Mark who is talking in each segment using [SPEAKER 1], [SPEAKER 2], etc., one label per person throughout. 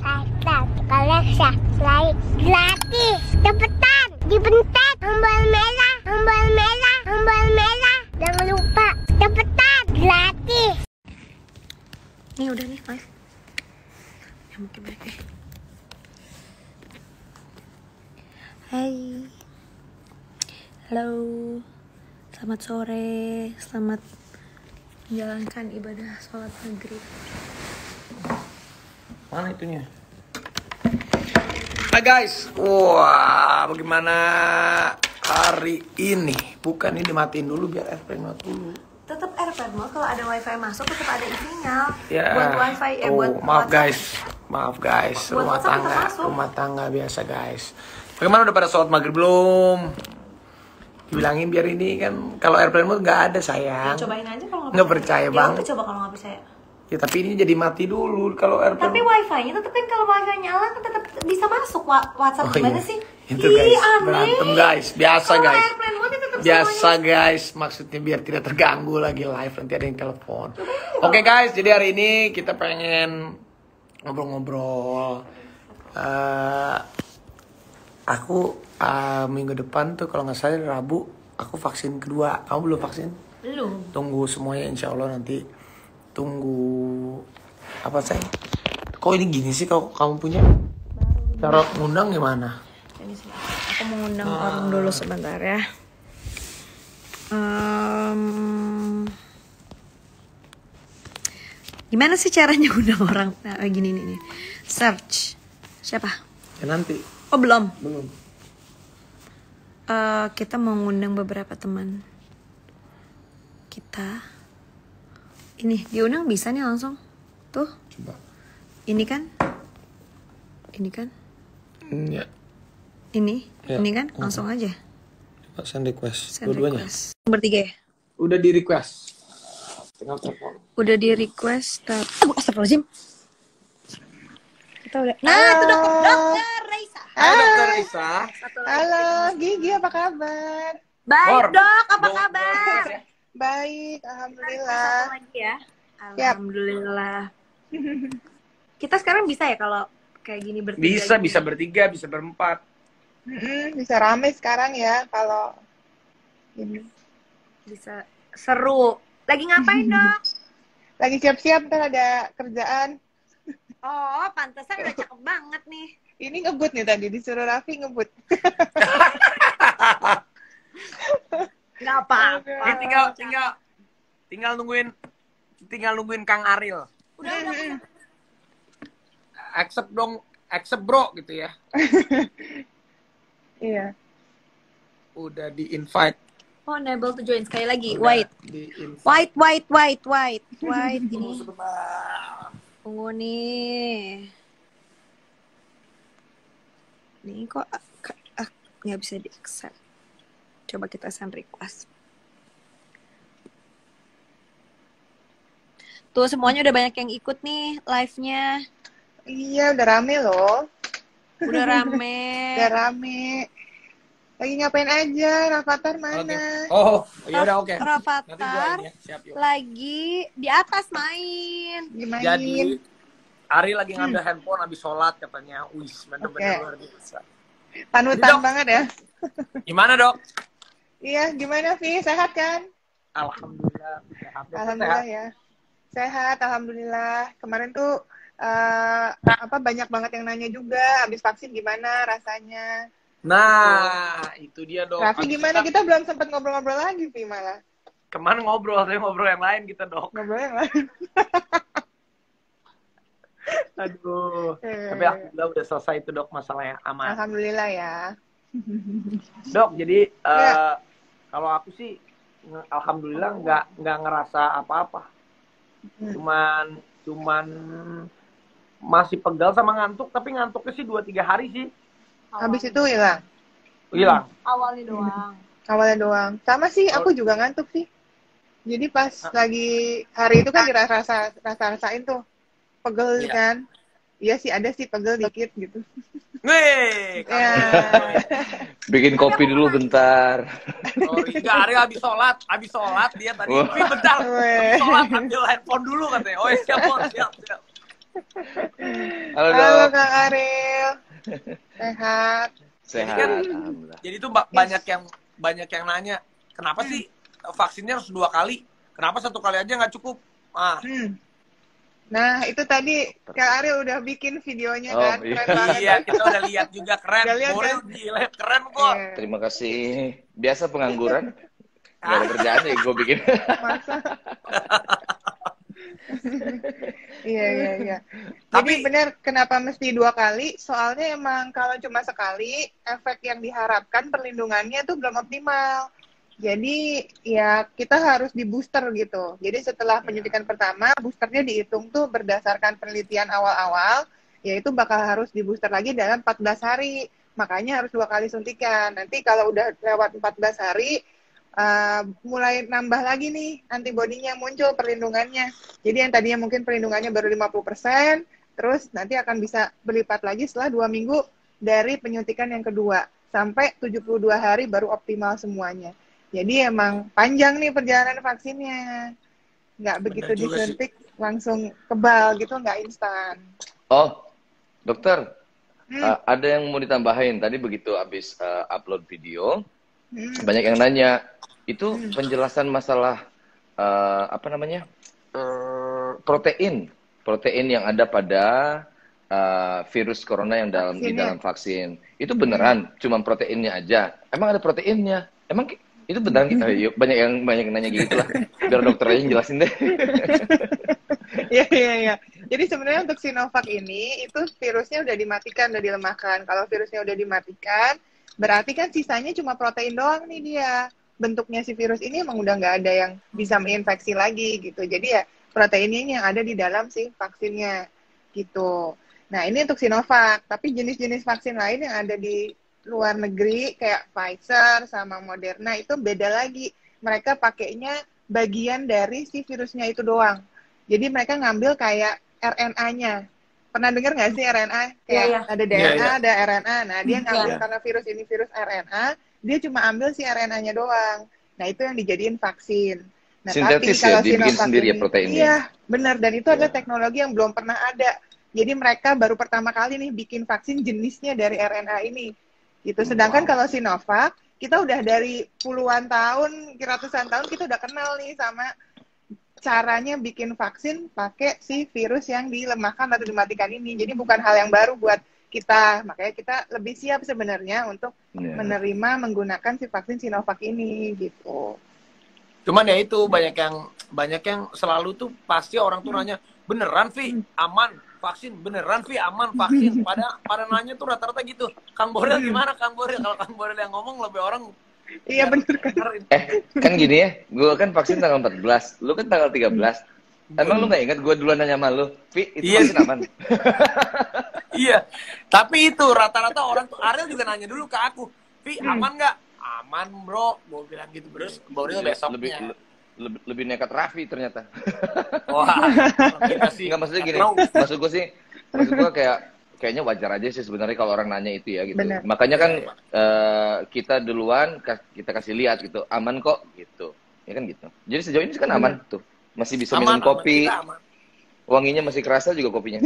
[SPEAKER 1] subscribe, kalian subscribe gratis. Cepetan, dipencet tombol merah, tombol merah, tombol merah. Jangan lupa, cepetan, gratis.
[SPEAKER 2] Nih udah nih live. Ya mungkin balik deh. Hai. Halo. Selamat sore. Selamat menjalankan ibadah sholat maghrib.
[SPEAKER 3] Mana itunya? Hai guys, wah bagaimana hari ini? Bukan ini dimatiin dulu biar airplane mati dulu.
[SPEAKER 2] Tetap airplane mode kalau ada wifi masuk tetap ada sinyal.
[SPEAKER 3] Ya.
[SPEAKER 2] Buat wifi buat
[SPEAKER 3] maaf
[SPEAKER 2] WhatsApp.
[SPEAKER 3] guys,
[SPEAKER 2] Buat
[SPEAKER 3] rumah tangga biasa guys. Bagaimana udah pada sholat maghrib belum? Dibilangin biar ini kan kalau airplane mode nggak ada sayang.
[SPEAKER 2] Ya, cobain aja kalau
[SPEAKER 3] nggak percaya
[SPEAKER 2] ya,
[SPEAKER 3] banget.
[SPEAKER 2] coba kalau nggak percaya.
[SPEAKER 3] Ya tapi ini jadi mati dulu kalau airplane.
[SPEAKER 2] Tapi wifi-nya tetap kan kalau wifi nyala kan tetap bisa masuk WhatsApp. Gimana sih?
[SPEAKER 3] Itu guys,
[SPEAKER 2] aneh.
[SPEAKER 3] berantem guys, biasa
[SPEAKER 2] Kalau
[SPEAKER 3] guys.
[SPEAKER 2] airplane mode tetap
[SPEAKER 3] Biasa
[SPEAKER 2] semuanya.
[SPEAKER 3] guys, maksudnya biar tidak terganggu lagi live, nanti ada yang telepon. Oke guys, jadi hari ini kita pengen ngobrol-ngobrol. Aku minggu depan tuh kalau nggak salah Rabu aku vaksin kedua. Kamu belum vaksin?
[SPEAKER 2] Belum.
[SPEAKER 3] Tunggu semuanya insya Allah nanti. Tunggu apa sayang? Kok ini gini sih kalau kamu punya? Cara ngundang gimana?
[SPEAKER 2] Ini sih. Aku mau ngundang orang dulu sebentar ya. Gimana sih caranya ngundang orang? Nah, gini nih. Search. Siapa?
[SPEAKER 3] Ya nanti.
[SPEAKER 2] Oh, belum.
[SPEAKER 3] Belum.
[SPEAKER 2] Kita mau ngundang beberapa teman kita. Ini diundang bisa nih langsung. Tuh.
[SPEAKER 3] Coba.
[SPEAKER 2] Ini kan?
[SPEAKER 3] Ya.
[SPEAKER 2] Ini
[SPEAKER 3] Ya.
[SPEAKER 2] kan? Langsung aja.
[SPEAKER 3] Coba send request.
[SPEAKER 2] Send
[SPEAKER 3] Dua-duanya.
[SPEAKER 2] request. Bertiga ya?
[SPEAKER 3] Udah di request. Tinggal telepon.
[SPEAKER 2] Udah di request. Astagfirullahaladzim. Kita udah. Nah, itu dokter Raisa.
[SPEAKER 3] Halo Dokter Isa.
[SPEAKER 4] Halo, Gigi apa kabar?
[SPEAKER 2] Baik,
[SPEAKER 3] Bor.
[SPEAKER 2] Dok. Apa kabar?
[SPEAKER 4] Baik,
[SPEAKER 2] Satu
[SPEAKER 4] alhamdulillah.
[SPEAKER 2] lagi ya.
[SPEAKER 4] Siap.
[SPEAKER 2] Alhamdulillah. Kita sekarang bisa ya kalau kayak gini bertiga?
[SPEAKER 3] Bisa bertiga, bisa berempat.
[SPEAKER 4] Bisa rame sekarang ya kalau ini.
[SPEAKER 2] Bisa seru. Lagi ngapain, Dok?
[SPEAKER 4] Lagi siap-siap ntar ada kerjaan.
[SPEAKER 2] Oh, pantesan udah cakep banget nih.
[SPEAKER 4] Ini ngebut nih tadi disuruh Raffi ngebut.
[SPEAKER 2] Nggak apa-apa.
[SPEAKER 3] Ini tinggal nungguin Kang Ariel.
[SPEAKER 2] Udah.
[SPEAKER 3] Accept bro gitu ya.
[SPEAKER 4] Iya.
[SPEAKER 3] Udah di invite.
[SPEAKER 2] Oh, enable to join sekali lagi.
[SPEAKER 3] Udah
[SPEAKER 2] White.
[SPEAKER 3] di invite.
[SPEAKER 2] White ini.
[SPEAKER 3] Sebentar.
[SPEAKER 2] Tunggu nih. Nih kok nggak bisa di accept. Coba kita send request. Tuh semuanya udah banyak yang ikut nih live-nya.
[SPEAKER 4] Iya, udah rame loh.
[SPEAKER 2] Udah rame.
[SPEAKER 4] Udah rame. Lagi ngapain aja? Rafathar mana?
[SPEAKER 3] Oh, ya udah oke. Nanti
[SPEAKER 2] Rafathar
[SPEAKER 3] join ya. Siap yuk.
[SPEAKER 2] lagi di atas main.
[SPEAKER 4] Dimainin.
[SPEAKER 3] Jadi Ari lagi ngambil handphone habis sholat katanya. Wis, bener-bener
[SPEAKER 4] Oke.
[SPEAKER 3] luar biasa.
[SPEAKER 4] Panutan
[SPEAKER 3] Dok.
[SPEAKER 4] banget ya.
[SPEAKER 3] Gimana, Dok?
[SPEAKER 4] Iya, gimana Vi? Sehat kan?
[SPEAKER 3] Alhamdulillah. Sehat.
[SPEAKER 4] Alhamdulillah ya. Sehat, alhamdulillah. Kemarin tuh banyak banget yang nanya juga habis vaksin gimana rasanya.
[SPEAKER 3] Nah, itu dia, Dok.
[SPEAKER 4] Raffi gimana? Kita belum sempat ngobrol-ngobrol lagi Vi malah.
[SPEAKER 3] Kemana ngobrol yang lain kita, Dok.
[SPEAKER 4] Ngobrol yang lain.
[SPEAKER 3] Aduh. Tapi alhamdulillah udah selesai itu, Dok, masalahnya aman.
[SPEAKER 4] Alhamdulillah ya.
[SPEAKER 3] Dok, jadi
[SPEAKER 4] Ya.
[SPEAKER 3] kalau aku sih alhamdulillah nggak ngerasa apa-apa. Cuman masih pegal sama ngantuk, tapi ngantuknya sih 2-3 hari sih.
[SPEAKER 4] Habis itu hilang.
[SPEAKER 3] Hilang.
[SPEAKER 2] Awalnya doang.
[SPEAKER 4] Awalnya doang. Sama sih, aku juga ngantuk sih. Jadi pas lagi hari itu kan rasain tuh pegel
[SPEAKER 3] Iya.
[SPEAKER 4] kan. Iya sih ada sih pegel dikit gitu.
[SPEAKER 3] Nih,
[SPEAKER 4] Ya.
[SPEAKER 5] Bikin kopi dulu bentar.
[SPEAKER 3] sorry, nggak, Ari habis sholat dia tadi.
[SPEAKER 5] Wah.
[SPEAKER 3] Tapi bentar,
[SPEAKER 4] Weh.
[SPEAKER 3] habis sholat ambil handphone dulu katanya. Oh siap.
[SPEAKER 5] Halo
[SPEAKER 4] Halo
[SPEAKER 5] dok.
[SPEAKER 4] Kang Ariel. Sehat.
[SPEAKER 5] Sehat.
[SPEAKER 3] kan,
[SPEAKER 5] Alhamdulillah.
[SPEAKER 3] jadi tuh banyak yang nanya, kenapa sih vaksinnya harus 2 kali? Kenapa 1 kali aja nggak cukup? Ah,
[SPEAKER 4] Nah, itu tadi Kang Ariel udah bikin videonya
[SPEAKER 5] Oh,
[SPEAKER 4] kan.
[SPEAKER 5] iya.
[SPEAKER 4] Keren banget.
[SPEAKER 3] iya, kita udah lihat juga keren.
[SPEAKER 4] Udah lihat,
[SPEAKER 3] Boril
[SPEAKER 4] kan?
[SPEAKER 3] gila, keren kok.
[SPEAKER 4] Iya.
[SPEAKER 5] Terima kasih. Biasa pengangguran. Gak ada kerjaan ya gue bikin.
[SPEAKER 4] Masa? Iya. Jadi
[SPEAKER 3] Tapi-
[SPEAKER 4] benar, kenapa mesti 2 kali? Soalnya emang kalau cuma sekali, efek yang diharapkan perlindungannya tuh belum optimal. Jadi ya kita harus di booster gitu. Jadi setelah penyuntikan pertama, boosternya dihitung tuh berdasarkan penelitian awal-awal, yaitu bakal harus di booster lagi dalam 14 hari. Makanya harus 2 kali suntikan. Nanti kalau udah lewat 14 hari, mulai nambah lagi nih antibodinya muncul, perlindungannya. Jadi yang tadinya mungkin perlindungannya baru 50%, terus nanti akan bisa berlipat lagi setelah 2 minggu dari penyuntikan yang kedua. Sampai 72 hari baru optimal semuanya. Jadi emang panjang nih perjalanan vaksinnya. Nggak begitu
[SPEAKER 3] juga sih.
[SPEAKER 4] disuntik langsung kebal gitu, nggak instan.
[SPEAKER 5] Oh, dokter. Ada yang mau ditambahin. Tadi begitu habis upload video, banyak yang nanya. Itu penjelasan masalah apa namanya? Protein yang ada pada virus corona yang di
[SPEAKER 4] Vaksinnya.
[SPEAKER 5] dalam vaksin. Itu beneran cuma proteinnya aja. Emang ada proteinnya? Emang itu beneran? Yuk, banyak yang nanya gitu lah. Biar dokter aja yang jelasin deh.
[SPEAKER 4] Iya. Jadi sebenarnya untuk Sinovac ini, itu virusnya udah dimatikan, udah dilemahkan. Kalau virusnya udah dimatikan, berarti kan sisanya cuma protein doang nih dia. Bentuknya si virus ini emang udah nggak ada yang bisa menginfeksi lagi gitu. Jadi ya proteinnya ini yang ada di dalam si vaksinnya gitu. Nah ini untuk Sinovac, tapi jenis-jenis vaksin lain yang ada di luar negeri kayak Pfizer sama Moderna itu beda lagi. Mereka pakainya bagian dari si virusnya itu doang. Jadi mereka ngambil kayak RNA-nya. Pernah dengar nggak sih RNA? Kayak
[SPEAKER 2] Iya.
[SPEAKER 4] ada DNA,
[SPEAKER 3] Iya.
[SPEAKER 4] ada RNA. Nah dia ngambil
[SPEAKER 3] Iya.
[SPEAKER 4] karena virus ini virus RNA, dia cuma ambil si RNA-nya doang. Nah itu yang dijadiin vaksin. Nah
[SPEAKER 5] Sintetis
[SPEAKER 4] tapi
[SPEAKER 5] ya,
[SPEAKER 4] kalau
[SPEAKER 5] dibikin
[SPEAKER 4] Sinovac
[SPEAKER 5] sendiri ya
[SPEAKER 4] ini,
[SPEAKER 5] proteinnya.
[SPEAKER 4] iya benar. Dan itu adalah
[SPEAKER 5] Iya.
[SPEAKER 4] teknologi yang belum pernah ada. Jadi mereka baru pertama kali nih bikin vaksin jenisnya dari RNA ini. Gitu. Sedangkan kalau Sinovac, kita udah dari puluhan tahun, ratusan tahun kita udah kenal nih sama caranya bikin vaksin pakai si virus yang dilemahkan atau dimatikan ini. Jadi bukan hal yang baru buat kita. Makanya kita lebih siap sebenarnya untuk
[SPEAKER 5] Iya.
[SPEAKER 4] menerima menggunakan si vaksin Sinovac ini gitu.
[SPEAKER 3] Cuman ya itu banyak yang selalu tuh pasti orang tuh nanya, beneran Vi aman vaksin, beneran Vi aman vaksin. Pada nanya tuh rata-rata gitu. Kang Boril gimana Kang Boril? Kalau Kang Boril yang ngomong lebih orang
[SPEAKER 4] Iya bener kan.
[SPEAKER 5] Kan gini ya, gue kan vaksin tanggal 14, lu kan tanggal 13. Emang lu gak ingat gue duluan nanya sama lu, Vi, itu
[SPEAKER 3] Iya.
[SPEAKER 5] vaksin aman?
[SPEAKER 3] Iya. Tapi itu rata-rata orang tuh, Ariel juga nanya dulu ke aku, Vi aman nggak? Aman bro, gue bilang gitu. Terus Boril besoknya.
[SPEAKER 5] Lebih nekat Raffi ternyata.
[SPEAKER 3] Wah, kita sih.
[SPEAKER 5] Enggak, maksudnya gini,
[SPEAKER 3] Tahu.
[SPEAKER 5] maksud gue kayaknya wajar aja sih sebenarnya kalau orang nanya itu ya gitu.
[SPEAKER 4] Benar.
[SPEAKER 5] Makanya kan kita duluan kita kasih lihat gitu, aman kok gitu. Ya kan gitu. Jadi sejauh ini kan aman tuh. Masih bisa minum kopi.
[SPEAKER 3] Kita aman.
[SPEAKER 5] Wanginya masih kerasa juga kopinya.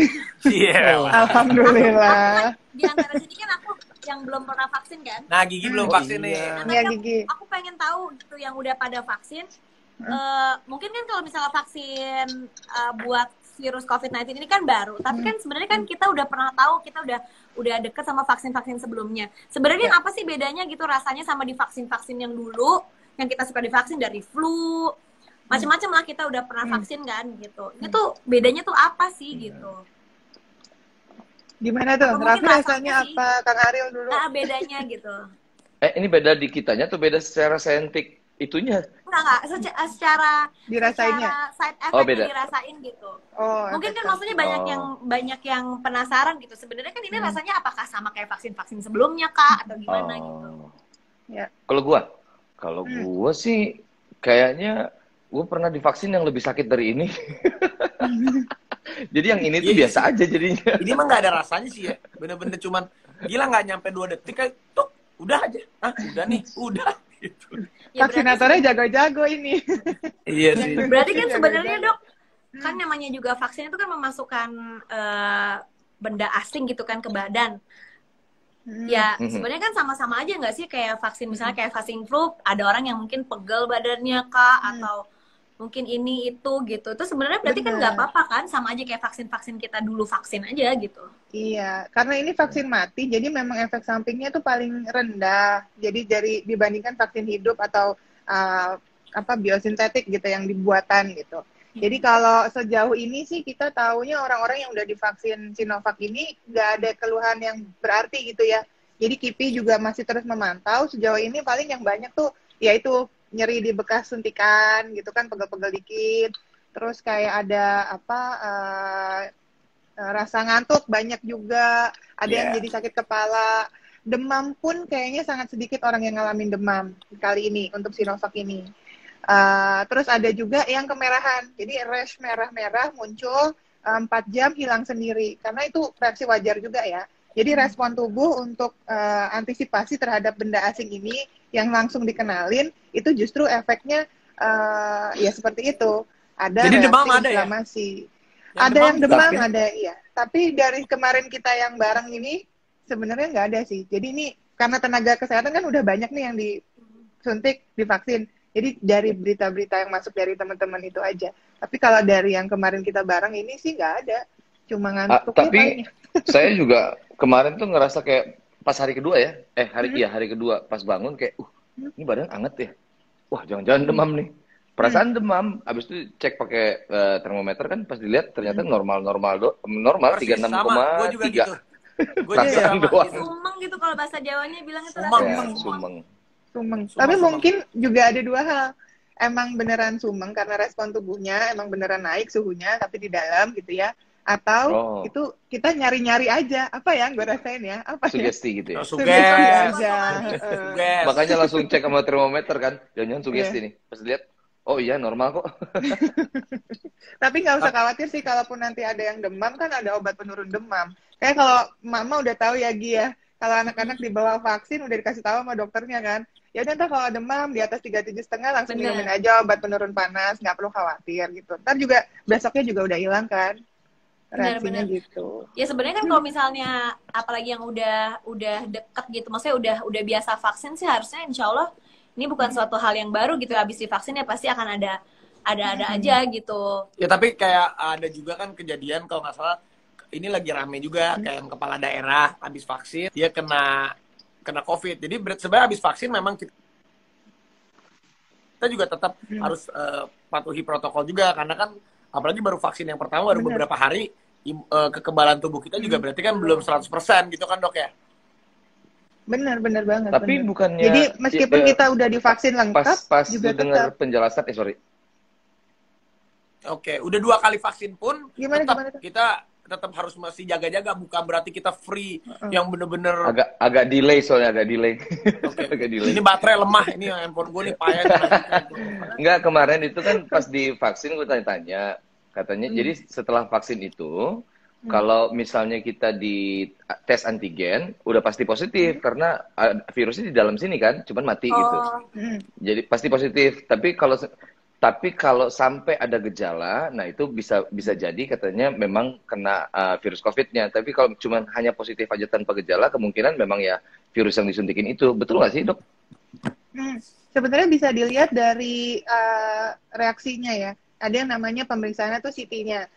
[SPEAKER 3] Iya.
[SPEAKER 4] Alhamdulillah.
[SPEAKER 6] Di antara sini kan aku yang belum pernah vaksin kan.
[SPEAKER 3] Nah, Gigi belum
[SPEAKER 5] Oh,
[SPEAKER 3] vaksin nih.
[SPEAKER 5] iya.
[SPEAKER 6] Nah,
[SPEAKER 4] Iya,
[SPEAKER 6] tapi
[SPEAKER 4] Gigi.
[SPEAKER 6] aku pengen tahu gitu yang udah pada vaksin. Mungkin kan kalau misalnya vaksin buat virus COVID-19 ini kan baru, tapi kan sebenarnya kan kita udah pernah tahu, kita udah deket sama vaksin-vaksin sebelumnya. Sebenarnya apa sih bedanya gitu rasanya sama di vaksin-vaksin yang dulu, yang kita suka divaksin dari flu, macam-macam lah kita udah pernah vaksin kan gitu. Ini tuh bedanya tuh apa sih gitu?
[SPEAKER 4] Gimana tuh?
[SPEAKER 6] Apa mungkin
[SPEAKER 4] Raffi rasanya
[SPEAKER 6] sih?
[SPEAKER 4] apa? Kang Ariel dulu.
[SPEAKER 6] Nah, bedanya gitu.
[SPEAKER 5] Ini beda di kitanya tuh beda secara saintik itunya.
[SPEAKER 6] Enggak, secara
[SPEAKER 4] Dirasainnya?
[SPEAKER 6] secara side effect
[SPEAKER 5] Oh, beda.
[SPEAKER 6] yang dirasain gitu.
[SPEAKER 4] Oh,
[SPEAKER 6] Mungkin kan
[SPEAKER 4] efek
[SPEAKER 6] maksudnya banyak yang penasaran gitu. Sebenarnya kan ini rasanya apakah sama kayak vaksin-vaksin sebelumnya kak atau gimana gitu.
[SPEAKER 4] Ya.
[SPEAKER 5] Kalau gua sih kayaknya gua pernah divaksin yang lebih sakit dari ini. Jadi yang ini tuh
[SPEAKER 3] Iya,
[SPEAKER 5] biasa aja jadinya.
[SPEAKER 3] Ini mah nggak ada rasanya sih ya. Bener-bener cuman gila nggak nyampe 2 detik kayak tuh udah aja. Udah nih, udah gitu.
[SPEAKER 6] Ya,
[SPEAKER 4] Vaksinatornya jago-jago ini.
[SPEAKER 3] Iya sih.
[SPEAKER 6] berarti kan sebenarnya dok kan namanya juga vaksin itu kan memasukkan benda asing gitu kan ke badan. Ya sebenarnya kan sama-sama aja nggak sih kayak vaksin, misalnya kayak vaksin flu, ada orang yang mungkin pegel badannya kak, atau mungkin ini itu gitu. Itu sebenarnya berarti kan nggak apa-apa kan, sama aja kayak vaksin-vaksin kita dulu vaksin aja gitu.
[SPEAKER 4] Iya, karena ini vaksin mati, jadi memang efek sampingnya tuh paling rendah. Jadi dibandingkan vaksin hidup atau biosintetik gitu yang dibuatan gitu. Jadi kalau sejauh ini sih kita taunya orang-orang yang udah divaksin Sinovac ini nggak ada keluhan yang berarti gitu ya. Jadi KIPI juga masih terus memantau. Sejauh ini paling yang banyak tuh yaitu nyeri di bekas suntikan gitu kan, pegel-pegel dikit. Terus kayak ada rasa ngantuk banyak juga. Ada yang jadi sakit kepala. Demam pun kayaknya sangat sedikit orang yang ngalamin demam kali ini untuk Sinovac ini. Terus ada juga yang kemerahan, jadi rash merah-merah muncul 4 jam hilang sendiri, karena itu reaksi wajar juga ya. Jadi respon tubuh untuk antisipasi terhadap benda asing ini yang langsung dikenalin, itu justru efeknya ya seperti itu. Ada
[SPEAKER 3] jadi
[SPEAKER 4] reaksi
[SPEAKER 3] demam ada ya?
[SPEAKER 4] inflamasi. Ada yang demam, ada iya. Tapi dari kemarin kita yang bareng ini sebenarnya nggak ada sih. Jadi ini karena tenaga kesehatan kan udah banyak nih yang disuntik, divaksin. Jadi dari berita-berita yang masuk dari teman-teman itu aja. Tapi kalau dari yang kemarin kita bareng ini sih nggak ada. Cuma ngantuknya
[SPEAKER 5] tapi saya juga kemarin tuh ngerasa kayak pas hari kedua ya. Hari kedua pas bangun kayak ini badan anget ya. Wah, jangan-jangan demam nih. Perasaan demam, abis itu cek pakai termometer kan pas dilihat ternyata normal 36,3.
[SPEAKER 3] Gue juga gitu. Gue juga sama gitu.
[SPEAKER 6] Sumeng gitu kalau bahasa Jawanya bilang itu
[SPEAKER 5] Sumeng.
[SPEAKER 4] Tapi mungkin juga ada dua hal. Emang beneran sumeng karena respon tubuhnya emang beneran naik suhunya tapi di dalam gitu ya. Atau itu kita nyari-nyari aja. Apa ya gue rasain ya? Apa
[SPEAKER 5] sugesti gitu ya?
[SPEAKER 4] Sugesti aja.
[SPEAKER 5] Makanya langsung cek sama termometer kan. Jangan-jangan sugesti nih. Pas lihat, oh iya normal kok.
[SPEAKER 4] Tapi nggak usah khawatir sih, kalaupun nanti ada yang demam kan ada obat penurun demam. Kayak kalau mama udah tahu ya Gi ya. Kalau anak-anak dibawa vaksin udah dikasih tahu sama dokternya kan. Ya udah, ntar kalau demam di atas 37,5 langsung minumin aja obat penurun panas, nggak perlu khawatir gitu. Ntar juga besoknya juga udah hilang kan reaksinya gitu.
[SPEAKER 6] Ya sebenarnya kan kalau misalnya apalagi yang udah deket gitu, maksudnya udah biasa vaksin sih harusnya insya Allah ini bukan suatu hal yang baru gitu. Habis divaksin ya pasti akan ada aja gitu. Ya
[SPEAKER 3] tapi kayak ada juga kan kejadian kalau nggak salah ini lagi rame juga kayak yang kepala daerah habis vaksin dia kena COVID. Jadi sebenarnya habis vaksin memang kita juga tetap harus patuhi protokol juga, karena kan apalagi baru vaksin yang pertama baru beberapa hari, kekebalan tubuh kita juga berarti kan belum 100% gitu kan dok ya?
[SPEAKER 4] Benar banget.
[SPEAKER 5] Tapi bukannya
[SPEAKER 4] jadi meskipun kita udah divaksin lengkap
[SPEAKER 5] pas
[SPEAKER 4] juga
[SPEAKER 5] dengar penjelasan
[SPEAKER 3] Oke, udah 2 kali vaksin pun
[SPEAKER 4] gimana?
[SPEAKER 3] Kita tetap harus masih jaga-jaga, bukan berarti kita free yang bener-bener
[SPEAKER 5] agak delay soalnya agak delay.
[SPEAKER 3] Agak delay. Ini baterai lemah, ini handphone gue nih payah.
[SPEAKER 5] Enggak, kemarin itu kan pas divaksin gue tanya-tanya katanya jadi setelah vaksin itu kalau misalnya kita di tes antigen udah pasti positif karena virusnya di dalam sini kan, cuman mati gitu. Jadi pasti positif. Tapi kalau sampai ada gejala, nah itu bisa jadi katanya memang kena virus COVID-nya. Tapi kalau cuma hanya positif aja tanpa gejala, kemungkinan memang ya virus yang disuntikin itu. Betul nggak sih, dok?
[SPEAKER 4] Sebenarnya bisa dilihat dari reaksinya ya. Ada yang namanya pemeriksaannya tuh CT-nya.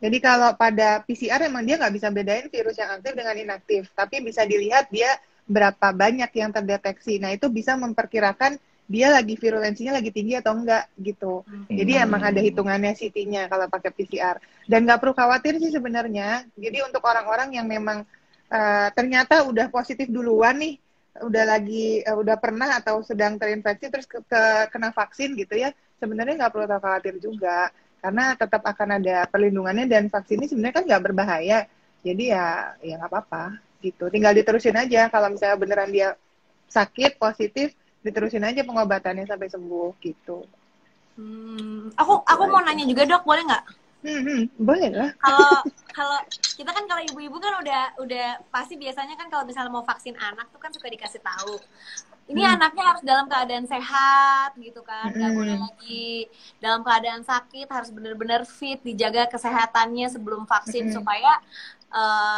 [SPEAKER 4] Jadi kalau pada PCR emang dia nggak bisa bedain virus yang aktif dengan inaktif. Tapi bisa dilihat dia berapa banyak yang terdeteksi. Nah itu bisa memperkirakan dia lagi virulensinya lagi tinggi atau enggak gitu. Jadi emang ada hitungannya CT-nya kalau pakai PCR. Dan nggak perlu khawatir sih sebenarnya. Jadi untuk orang-orang yang memang ternyata udah positif duluan nih, udah pernah atau sedang terinfeksi terus kena vaksin gitu ya, sebenarnya nggak perlu khawatir juga. Karena tetap akan ada perlindungannya dan vaksin ini sebenarnya kan nggak berbahaya. Jadi ya nggak apa-apa gitu. Tinggal diterusin aja kalau misalnya beneran dia sakit, positif, diterusin aja pengobatannya sampai sembuh gitu.
[SPEAKER 6] Aku mau nanya juga dok, boleh nggak?
[SPEAKER 4] Boleh lah.
[SPEAKER 6] Kalau kita kan kalau ibu-ibu kan udah pasti biasanya kan kalau misalnya mau vaksin anak tuh kan suka dikasih tahu ini anaknya harus dalam keadaan sehat gitu kan, nggak boleh lagi dalam keadaan sakit, harus benar-benar fit, dijaga kesehatannya sebelum vaksin supaya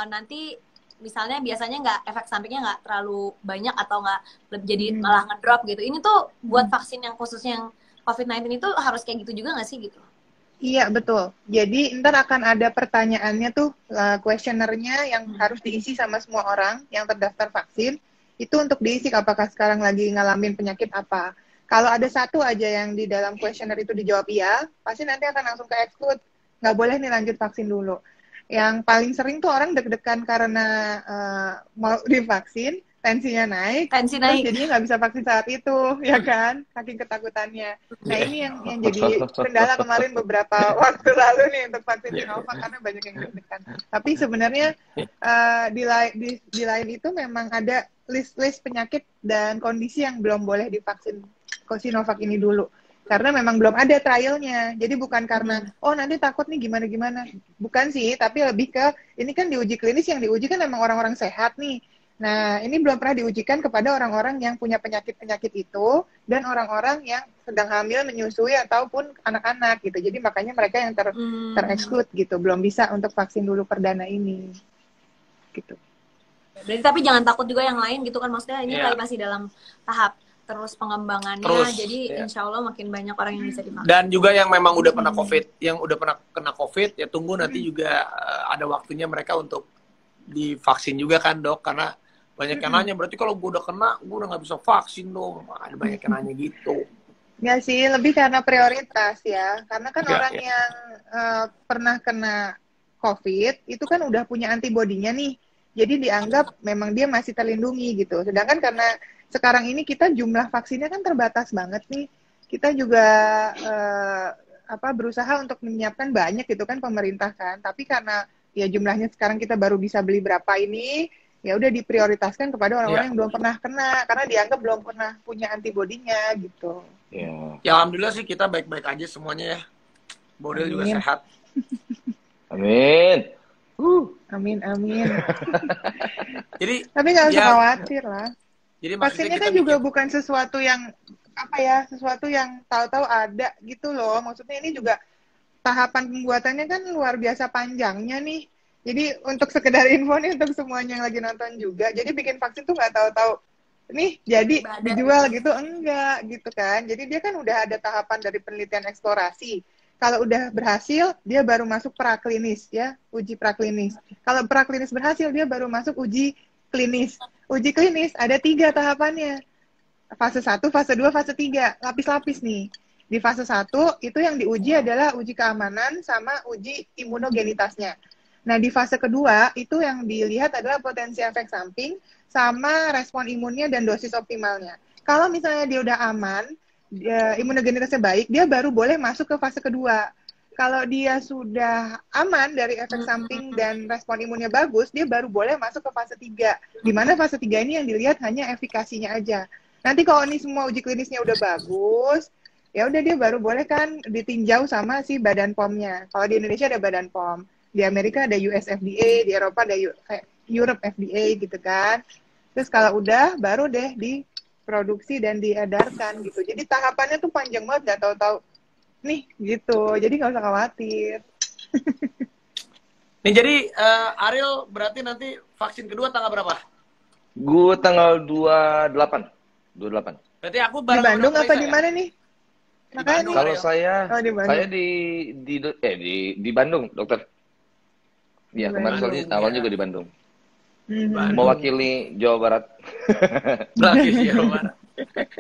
[SPEAKER 6] nanti misalnya biasanya nggak, efek sampingnya nggak terlalu banyak atau nggak jadi malah ngedrop gitu. Ini tuh buat vaksin yang khususnya yang COVID-19 itu harus kayak gitu juga nggak sih gitu?
[SPEAKER 4] Iya, betul. Jadi ntar akan ada pertanyaannya tuh, kuesionernya yang harus diisi sama semua orang yang terdaftar vaksin. Itu untuk diisi apakah sekarang lagi ngalamin penyakit apa. Kalau ada satu aja yang di dalam kuesioner itu dijawab iya, pasti nanti akan langsung ke exclude. Nggak boleh nih lanjut vaksin dulu. Yang paling sering tuh orang deg-degan karena mau divaksin, tensinya naik,
[SPEAKER 6] Tensi
[SPEAKER 4] terus
[SPEAKER 6] naik.
[SPEAKER 4] jadinya nggak bisa vaksin saat itu, ya kan? Saking ketakutannya. Nah ini yang jadi kendala kemarin beberapa waktu lalu nih untuk vaksin Sinovac, karena banyak yang deg-degan. Tapi sebenarnya di lain itu memang ada list penyakit dan kondisi yang belum boleh divaksin Sinovac ini dulu. Karena memang belum ada trialnya. Jadi bukan karena, oh nanti takut nih gimana-gimana. Bukan sih, tapi lebih ke, ini kan diuji klinis, yang diuji kan memang orang-orang sehat nih. Nah, ini belum pernah diujikan kepada orang-orang yang punya penyakit-penyakit itu, dan orang-orang yang sedang hamil, menyusui, ataupun anak-anak gitu. Jadi makanya mereka yang ter-exclude gitu. Belum bisa untuk vaksin dulu perdana ini. Gitu.
[SPEAKER 6] Berarti tapi jangan takut juga yang lain gitu kan, maksudnya ini kayak masih dalam tahap terus pengembangannya, jadi insya Allah makin banyak orang yang bisa divaksin.
[SPEAKER 3] Dan juga yang memang udah pernah COVID, yang udah pernah kena COVID, ya tunggu nanti juga ada waktunya mereka untuk divaksin juga kan dok, karena banyak yang nanya, berarti kalau gue udah kena, gue udah nggak bisa vaksin dong. Ada banyak yang nanya gitu.
[SPEAKER 4] Ya sih, lebih karena prioritas ya, karena kan orang yang pernah kena COVID, itu kan udah punya antibodinya nih, jadi dianggap memang dia masih terlindungi gitu. Sedangkan karena sekarang ini kita jumlah vaksinnya kan terbatas banget nih. Kita juga berusaha untuk menyiapkan banyak gitu kan pemerintah kan. Tapi karena ya jumlahnya sekarang kita baru bisa beli berapa ini, ya udah diprioritaskan kepada orang-orang yang belum pernah kena, karena dianggap belum pernah punya antibodinya gitu.
[SPEAKER 3] Ya alhamdulillah sih kita baik-baik aja semuanya ya. Boril juga sehat.
[SPEAKER 5] Amin.
[SPEAKER 4] Amin.
[SPEAKER 3] Jadi
[SPEAKER 4] tapi nggak usah khawatir lah.
[SPEAKER 3] Jadi
[SPEAKER 4] vaksinnya kan juga bukan sesuatu yang sesuatu yang tahu-tahu ada gitu loh. Maksudnya ini juga tahapan pembuatannya kan luar biasa panjangnya nih. Jadi untuk sekedar info nih untuk semuanya yang lagi nonton juga. Jadi bikin vaksin tuh nggak tahu-tahu nih jadi dijual gitu, enggak gitu kan. Jadi dia kan udah ada tahapan dari penelitian eksplorasi. Kalau udah berhasil, dia baru masuk praklinis ya, uji praklinis. Kalau praklinis berhasil, dia baru masuk uji klinis. Uji klinis ada 3 tahapannya. Fase 1, fase 2, fase 3. Lapis-lapis nih. Di fase 1, itu yang diuji adalah uji keamanan sama uji imunogenitasnya. Nah, di fase kedua, itu yang dilihat adalah potensi efek samping sama respon imunnya dan dosis optimalnya. Kalau misalnya dia udah aman, imunogenitasnya baik, dia baru boleh masuk ke fase kedua. Kalau dia sudah aman dari efek samping dan respon imunnya bagus, dia baru boleh masuk ke fase 3. Di mana fase 3 ini yang dilihat hanya efikasinya aja. Nanti kalau ini semua uji klinisnya udah bagus, ya udah dia baru boleh kan ditinjau sama si Badan POM-nya. Kalau di Indonesia ada Badan POM, di Amerika ada US FDA, di Eropa ada Europe FDA gitu kan. Terus kalau udah, baru deh diproduksi dan diedarkan gitu. Jadi tahapannya tuh panjang banget, nggak tahu-tahu nih gitu, jadi nggak usah khawatir.
[SPEAKER 3] Nih jadi Ariel berarti nanti vaksin kedua tanggal berapa?
[SPEAKER 5] Gue tanggal 28.
[SPEAKER 3] Berarti aku
[SPEAKER 4] Di Bandung apa di mana nih?
[SPEAKER 3] Makanya nih.
[SPEAKER 5] Kalau saya
[SPEAKER 3] di
[SPEAKER 5] di Bandung, dokter. Iya, kemarin soalnya awalnya juga di Bandung. Mewakili Jawa Barat.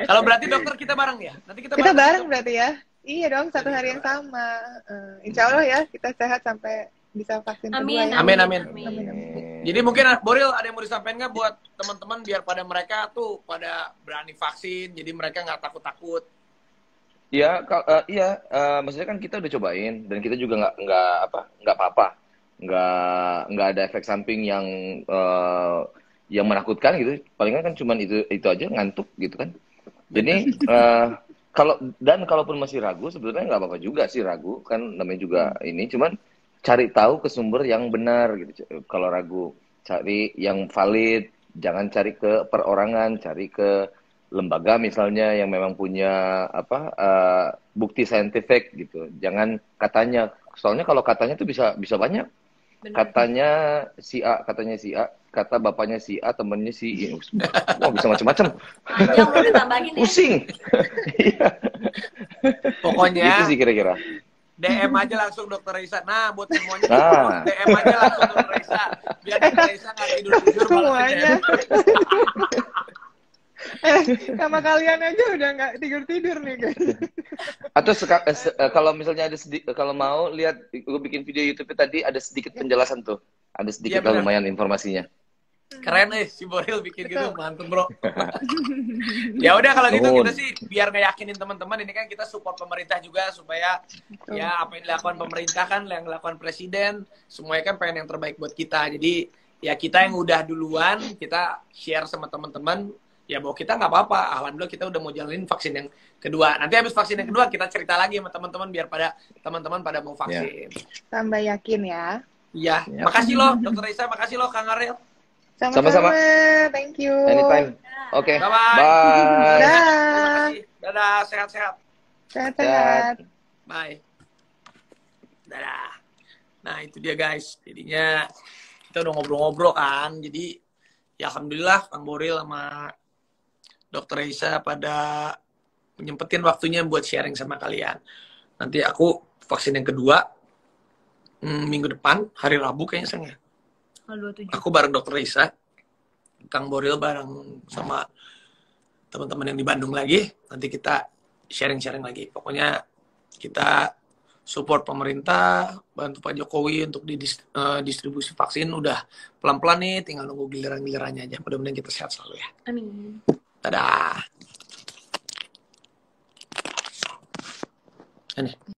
[SPEAKER 3] Kalau berarti dokter kita bareng ya? Nanti kita
[SPEAKER 4] bareng berarti ya? Iya dong, satu hari yang sama. Insya Allah ya, kita sehat sampai bisa vaksin kedua ya.
[SPEAKER 3] Amin. Jadi mungkin Boril ada yang mau disampaikan nggak buat teman-teman biar pada mereka tuh pada berani vaksin, jadi mereka nggak takut-takut.
[SPEAKER 5] Iya, maksudnya kan kita udah cobain dan kita juga nggak apa-apa, nggak ada efek samping yang menakutkan gitu. Palingan kan cuman itu aja, ngantuk gitu kan. Jadi kalaupun masih ragu, sebetulnya nggak apa-apa juga sih ragu, kan namanya juga ini, cuman cari tahu ke sumber yang benar gitu. Kalau ragu, cari yang valid, jangan cari ke perorangan, cari ke lembaga misalnya yang memang punya bukti saintifik gitu. Jangan katanya. Soalnya kalau katanya tuh bisa banyak.
[SPEAKER 6] Bener.
[SPEAKER 5] Katanya si A, kata bapaknya si A, temennya si I. Wah, bisa macam-macam.
[SPEAKER 6] Panjang mau ditambahin ya.
[SPEAKER 5] Pusing. Iya.
[SPEAKER 3] Pokoknya
[SPEAKER 5] Gitu sih kira-kira.
[SPEAKER 3] DM aja langsung Dokter Risa. Nah, buat semuanya
[SPEAKER 5] Nah.
[SPEAKER 3] DM aja langsung Dokter Risa. Biar Dokter Risa nggak tidur-tidur malah
[SPEAKER 4] Semuanya.
[SPEAKER 3] DM.
[SPEAKER 4] Sama kalian aja udah nggak tidur-tidur nih guys.
[SPEAKER 5] Atau kalau misalnya ada kalau mau lihat gue bikin video YouTube tadi ada sedikit penjelasan tuh. Ada sedikit
[SPEAKER 3] Iya,
[SPEAKER 5] lah
[SPEAKER 3] benar.
[SPEAKER 5] lumayan informasinya.
[SPEAKER 3] Keren si Boril bikin gitu, mantep bro. Ya udah kalau gitu kita sih biar ngeyakinin teman-teman, ini kan kita support pemerintah juga supaya ya apa yang dilakukan pemerintah kan, yang dilakukan presiden, semuanya kan pengen yang terbaik buat kita. Jadi ya kita yang udah duluan kita share sama teman-teman ya bahwa kita nggak apa-apa. Alhamdulillah kita udah mau jalanin vaksin yang kedua. Nanti habis vaksin yang kedua kita cerita lagi sama teman-teman biar pada teman-teman pada mau vaksin.
[SPEAKER 4] Tambah yakin ya.
[SPEAKER 3] Iya,
[SPEAKER 5] Ya.
[SPEAKER 3] makasih loh Dokter Risa, makasih loh Kang Ariel.
[SPEAKER 5] Sama-sama.
[SPEAKER 4] Thank you.
[SPEAKER 5] Anytime. Oke.
[SPEAKER 3] Bye-bye.
[SPEAKER 5] Bye.
[SPEAKER 4] Dah.
[SPEAKER 3] Terima kasih. Dadah, sehat-sehat.
[SPEAKER 4] Sehat-sehat.
[SPEAKER 3] Bye. Dadah. Nah, itu dia guys. Jadinya kita udah ngobrol-ngobrol kan. Jadi ya alhamdulillah Kang Boril sama Dokter Risa pada nyempetin waktunya buat sharing sama kalian. Nanti aku vaksin yang kedua minggu depan, hari Rabu kayaknya Sang ya.
[SPEAKER 6] 27.
[SPEAKER 3] Aku bareng Dokter Risa, Kang Boril bareng sama teman-teman yang di Bandung lagi. Nanti kita sharing-sharing lagi. Pokoknya kita support pemerintah, bantu Pak Jokowi untuk distribusi vaksin. Udah pelan-pelan nih, tinggal nunggu giliran-gilirannya aja. Mudah-mudahan kita sehat selalu ya.
[SPEAKER 6] Amin.
[SPEAKER 3] Dadah. Ini.